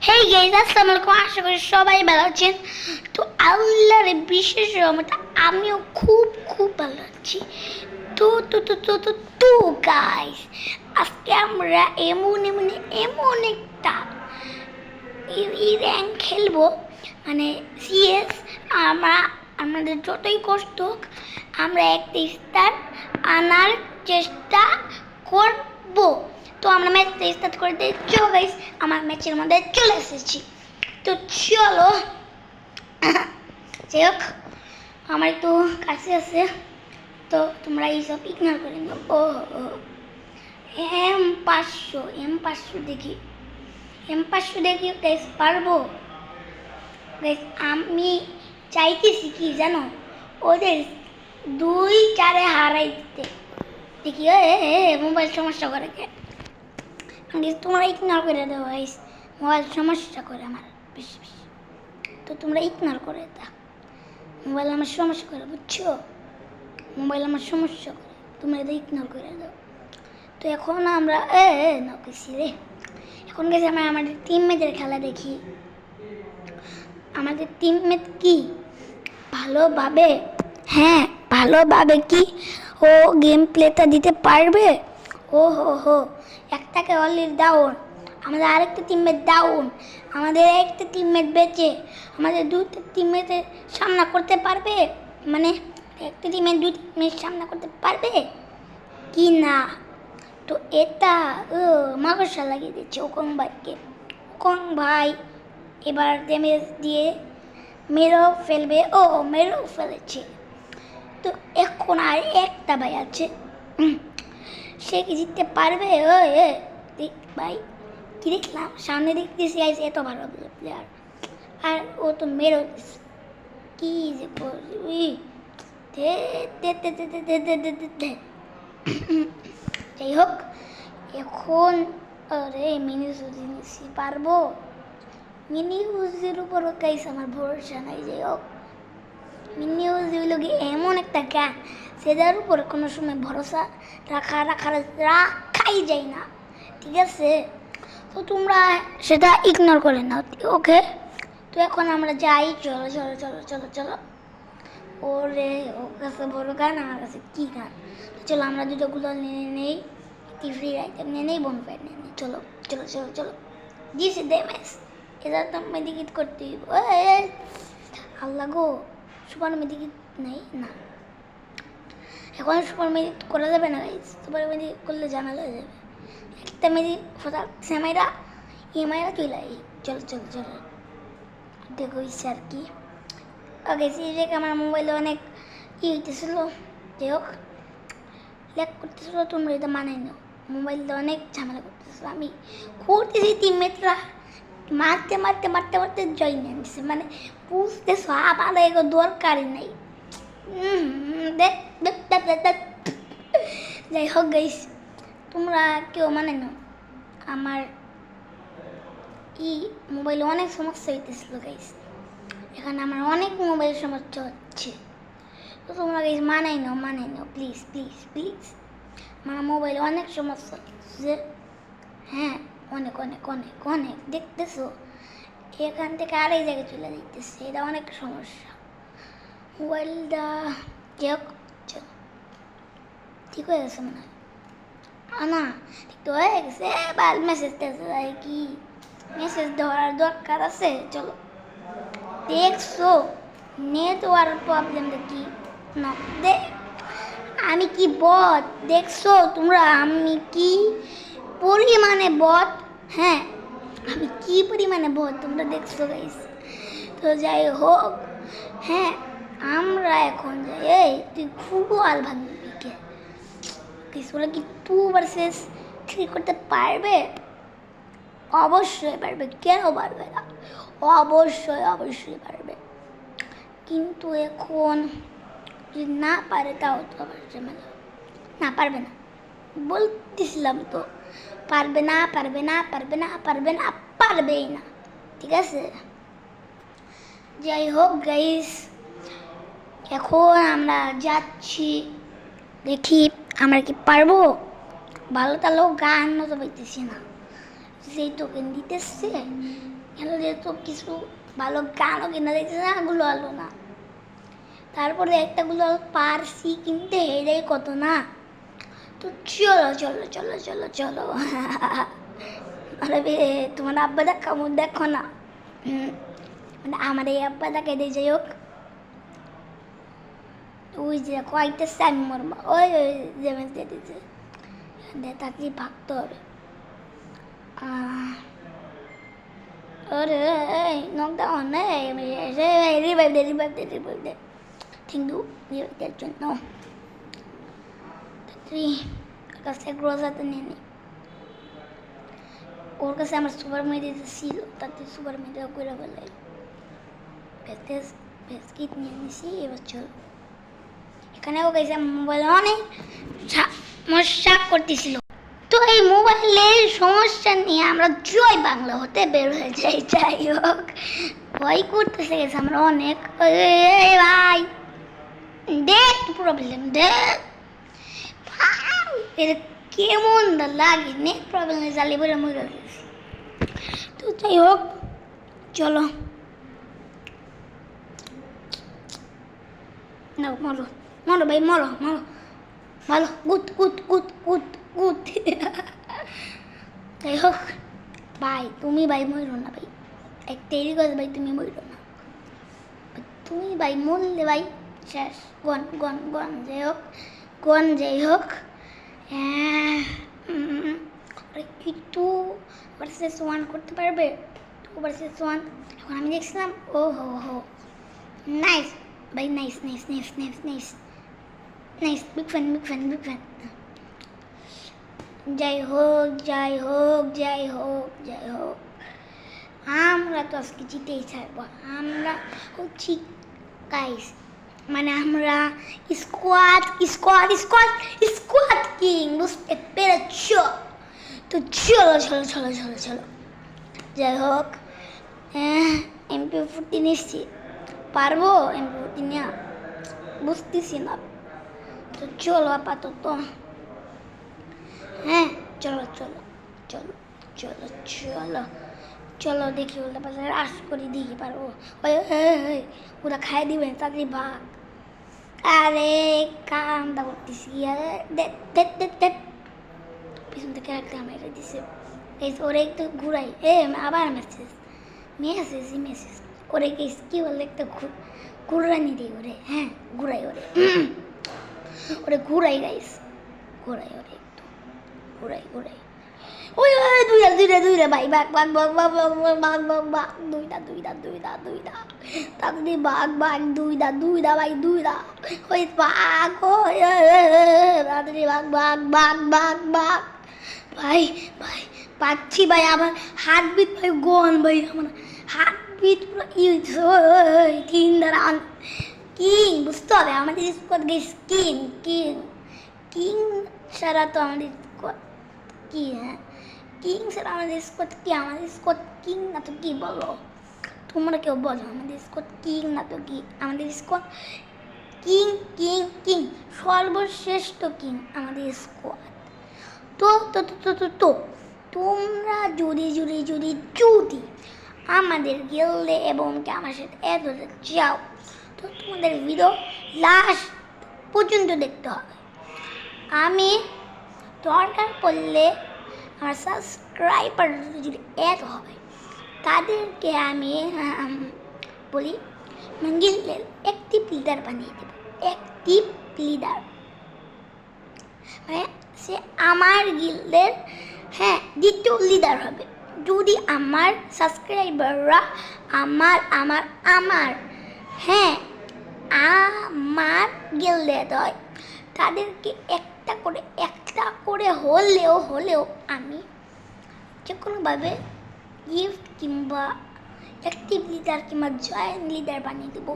Hey guys, আসসালামু আলাইকুম। আশা করি সবাই ভালো আছেন। তো আল্লাহর বিশেষ রহমতে আমিও খুব খুব ভালো আছি। তো তো তো তো তো তো গাইস, আজকে আমরা এমন এমন এমন একটা এই র্যাঙ্ক খেলবো, মানে সিএস। আমরা আমাদের যতই কষ্ট হোক আমরা একটা স্টার আনার চেষ্টা করব। তো আমরা ম্যাচটা স্টার্ট করে দিই। চলো গাইস, আমার ম্যাচের মধ্যে চলে এসেছি। তো চলো, যাই হোক আমার একটু কাছে আছে, তো তোমরা এইসব ইগনোর করে নিও। ও M500 দেখি, M500 দেখি গাইস পারবো। গাইস আমি চাইতেছি কি জানো, ওদের 2-4 হারাই দিতে। দেখি মোবাইল সমস্যা করে কে, তোমরা ইগনোর করে দেবো গাইস। মোবাইল সমস্যা করে আমার বেশি বেশি, তো তোমরা ইগনোর করে দাও। মোবাইল আমার সমস্যা করে, বুঝছো? মোবাইল আমার সমস্যা করে, তোমরা এটা ইগনোর করে দাও। তো এখন আমরা না গেছি রে, এখন গেছি আমরা আমাদের টিমমেটের খেলা দেখি। আমাদের টিমমেট কি ভালোভাবে, হ্যাঁ ভালোভাবে কি ও গেম প্লেটা দিতে পারবে? ও হো একটাকে অলরেডি ডাউন, আমাদের আরেকটা টিমমেট ডাউন, আমাদের একটা টিমমেট বেঁচে। আমাদের দুটো টিমমেটের সামনা করতে পারবে, মানে একটা টিমের দুই টিমের সামনা করতে পারবে কি না? তো এটা মাকড়সা লাগিয়ে দিচ্ছে ওকং ভাইকে। ওকং ভাই এবার ড্যামেজ দিয়ে মেরেও ফেলবে। মেরেও ফেলেছে। তো এখন আর একটা ভাই আছে, সে কি জিততে পারবে? দেখ ভাই, কি দেখলাম সামনে দেখতেছি আইসে এত ভালো প্লেয়ার, আর ও তো মেরেও কি যে করবি। যাই হোক এখন মিনি সুজি পারবো। মিনি উজির উপরও গাইস আমার ভরসা নাই। যাই হোক মিনি উজি হইল গিয়ে এমন একটা গান, সেটার উপর কোনো সময় ভরসা রাখাই যায় না, ঠিক আছে? তো তোমরা সেটা ইগনোর করে নাও, ওকে? তো এখন আমরা যাই, চলো চলো চলো চলো চলো। ওরে ওর কাছে বড় গান, আমার কাছে কী গান। চলো আমরা দুটো গুলো নিয়ে নেই, কি ফ্রি আইটেম নিয়ে নেই, বনফায়ার নিয়ে নেই। চলো চলো চলো চলো, দিয়েছে ড্যামেজ। এটা তো মেডিকেট করতে হইব। আল্লাহ গো, সুপার মেডিকেট নেই না, এখন সুপার মেডিকেট করা যাবে না গাইস। সুপার মেডিকেট করলে ঝামেলা হয়ে যাবে। একটা মেডি ফোটা সেমাইরা এমাইরা চলে আই। চলো চলো চলো, দেখো ইচ্ছে আর কি। ওকে সিরিয়াক আমার মোবাইলে অনেক হইতেছিল, যাই হোক ল্যাক করতেছিল, তোমরা এটা মানাই নাও। মোবাইলটা অনেক ঝামেলা করতেছিল, আমি করতেছি টিমমেটরা মারতে মারতে মারতে মারতে জয় নিয়ে আনছে, মানে বুঝতেছো আবার এগো দরকারই নাই। যাই হোক গাইস, তোমরা কেউ মানে নাও, আমার মোবাইলে অনেক সমস্যা হইতেছিল গাইস। এখানে আমার অনেক মোবাইল সমস্যা হচ্ছে, তো তোমরা গাইস মানাই নাও প্লিজ প্লিজ প্লিজ। আমার মোবাইলে অনেক সমস্যা হচ্ছে, হ্যাঁ অনেক অনেক অনেক অনেক। দেখতেছো এখান থেকে আরেক জায়গায় চলে যাইতেছে, এটা অনেক সমস্যা। মোবাইলটা ঠিক হয়ে গেছে মনে হয়, না ঠিক তো হয়ে গেছে। এবার মেসেজ কি মেসেজ দেওয়ার দরকার আছে? চলো দেখছো নেটওয়ার্ক প্রবলেমটা কি না, আমি কি বট দেখছো তোমরা? আমি কি পরিমাণে বট, হ্যাঁ আমি কি পরিমাণে বট তোমরা দেখছো গাইস। তো যাই হোক, হ্যাঁ আমরা এখন যাই। তুই খুব আল ভাঙবি কে ওরা কি 2 vs 3 করতে পারবে? অবশ্যই পারবে, কেন পারবে না? অবশ্যই অবশ্যই পারবে, কিন্তু এখন যদি না পারে তাও তো আবার ঝামেলা। না পারবে না বলতেছিলাম তো, পারবে না পারবে না পারবে না পারবে না পারবেই না, ঠিক আছে? যাই হোক গাইস, এখন আমরা যাচ্ছি, দেখি আমরা কি পারবো। ভালো তাহলেও গান মতো পাইতেছি না, সেই টোকেন দিতেছে এগুলো যেহেতু কিছু ভালো গানও কিনা দেখতেছে না, গুলো আলো না। তারপরে একটা গুলো পারছি কিনতে, এটাই কত না। তো চলো চলো চলো চলো চলো আরে তোমার আব্বা দেখা দেখো না, মানে আমার এই আব্বা দেখে দিয়ে যাই হোক, ওই যে কয়েকটা স্যান মরমা ওই ওই জেমেন্স দিয়ে দিচ্ছে, তাড়াতাড়ি ভাগতে হবে। আরে নকডাউন রিভাইভ দে রিভাইভ দে রিভাইভ দে, কিন্তু রিভাইভের জন্য তুই কাছে গ্রোজাতে নিয়ে নি। ওর কাছে আমার সুপার মেডিটা ছিল, তাতে সুপার মেডিটা করে ফেলে ভেস্কিট নিয়ে নিছি। এবার চলো, এখানেও গেছে মোবাইল অনেক সমস্যা করতেছিল। তো এই মোবাইলের সমস্যা নিয়ে আমরা জয় বাংলা হতে বের হয়ে যাই। যাই হোক, ভয় করতেছে গেছে আমরা অনেক। ভাই দেখ প্রবলেম দেখ, এর কেমন লাগে নেট প্রবলেমে জ্বালিয়ে বলে মরে গেছি। তো যাই হোক চলো না, মরো মরো ভাই, মরো মরো ভালো, গুত গুত গুত গুত গুত। যাই হোক ভাই, তুমি ভাই মরো না ভাই, একটাই রিকোয়েস্ট ভাই, তুমি মরো না। তুমি ভাই মরলে ভাই শেষ, গন গন গন। যাই হোক গন, যাই হোক কিন্তু ভার্সেস 1 করতে পারবে, 2 ভার্সেস 1। এখন আমি দেখছিলাম, ও হো হো নাইস ভাই, nice nice nice nice nice nice, big fan big fan big fan. যাই হোক যাই হোক যাই হোক যাই হোক, আমরা তো আজকে জিতেই ছাড়বো। আমরা হচ্ছি গাইস, মানে আমরা squad squad squad squad king, বুঝতে পেরেছ? তো চলো চলো চলো চলো চলো। যাই হোক MP40 নিচ্ছি, পারবো MP40 নেওয়া বুঝতেছি না। তো চলো আপাতত, হ্যাঁ চলো চলো চলো চলো চলো চলো, দেখি ওটা পাশে আশ করি, দেখি পারবো। ওরা খাই দিবেন তাড়াতাড়ি ভাগ। আরে কান্দা করতেছি, পিছন থেকে একটা মেরে দিছে। ওরে একটু ঘুরাই, আবার মেসেজ মেসেজ মেসেজ ওরে কি বলে, একটা ঘুরানি দিই ওরে, হ্যাঁ ঘুরাই ওরে, ওরে ঘুরাই গাইস, ঘুরাই ওরে একটু ঘুরাই ঘুরাই। ওই দুইটা দুইটা দুইটা ভাই, বাঘ বাঘ বাঘ বাঘ বাঘ বাঘ বাঘ বাঘ, দুইটা দুইটা দুইটা দুইটা, তাড়াতাড়ি বাঘ বাঘ, দুইটা দুইটা ভাই দুইটা, ওই বাঘ, তাড়াতাড়ি বাঘ বাঘ বাঘ বাঘ বাঘ ভাই ভাই, পাচ্ছি ভাই। আমার হার্টবিট ভাই গন ভাই, আমার হার্টবিট পুরো কিং দাঁড়ান, কিং বুঝতে হবে আমাদের squad guess, king king king ছাড়া তো আমাদের স্কোয়াড কি, হ্যাঁ কিং ছাড়া আমাদের স্কোয়াড কি, আমাদের স্কোয়াড কিং না তো কি বলো তোমরা, কেউ বলো আমাদের স্কোয়াড কিং না তো কি, আমাদের স্কোয়াড কিং কিং কিং, সর্বশ্রেষ্ঠ কিং আমাদের স্কোয়াড। তো তো তো তো তো তোমরা যদি যদি যদি যদি আমাদের গিল্ডে এবং আমার সাথে এত যাও, তো তোমাদের ভিডিও লাস্ট পর্যন্ত দেখতে হবে। আমি দরকার পড়লে আমার সাবস্ক্রাইবার যদি এত হবে, তাদেরকে আমি বলি গিল্ডের অ্যাক্টিভ লিডার বানিয়ে দেব। অ্যাক্টিভ লিডার মানে সে আমার গিল্ডের, হ্যাঁ দ্বিতীয় লিডার হবে। যদি আমার সাবস্ক্রাইবাররা আমার আমার আমার হ্যাঁ আমার গিল্ডে হয়, তাদেরকে একটা করে হলেও আমি যে কোনোভাবে গিফট কিংবা অ্যাক্টিভ লিডার কিংবা জয়েন লিডার বানিয়ে দেবো,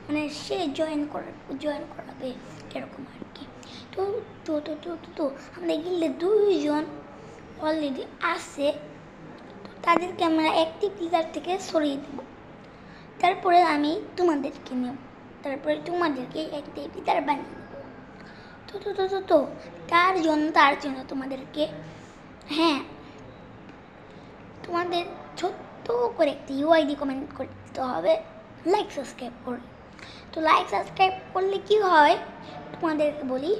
মানে সে জয়েন করাবে এরকম আর কি। তো তো তো তো তো আমাদের গিল্ডে 2 জন অলরেডি আছে, তো তাদেরকে আমরা অ্যাক্টিভ লিডার থেকে সরিয়ে দেবো। তারপরে আমি তোমাদেরকে নেব, তারপরে তোমাদেরকে অ্যাক্টিভ লিডার বানিয়ে দেবো। তো তো তো তো তো তার জন্য তোমাদেরকে, হ্যাঁ তোমাদের ছোট্ট তো করে একটা ইউআইডি কমেন্ট করে দিতে হবে, লাইক সাবস্ক্রাইব করে। তো লাইক সাবস্ক্রাইব করলে কি হয় তোমাদেরকে বলি,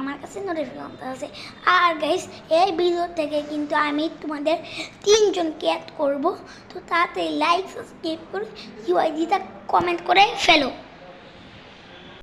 আমার কাছে নোটিফিকেশন আছে। আর গাইস এই ভিডিও থেকে কিন্তু আমি তোমাদের 3 জনকে অ্যাড করবো। তো তাড়াতাড়ি লাইক সাবস্ক্রাইব করে ইউআইডিটা কমেন্ট করে ফেলো।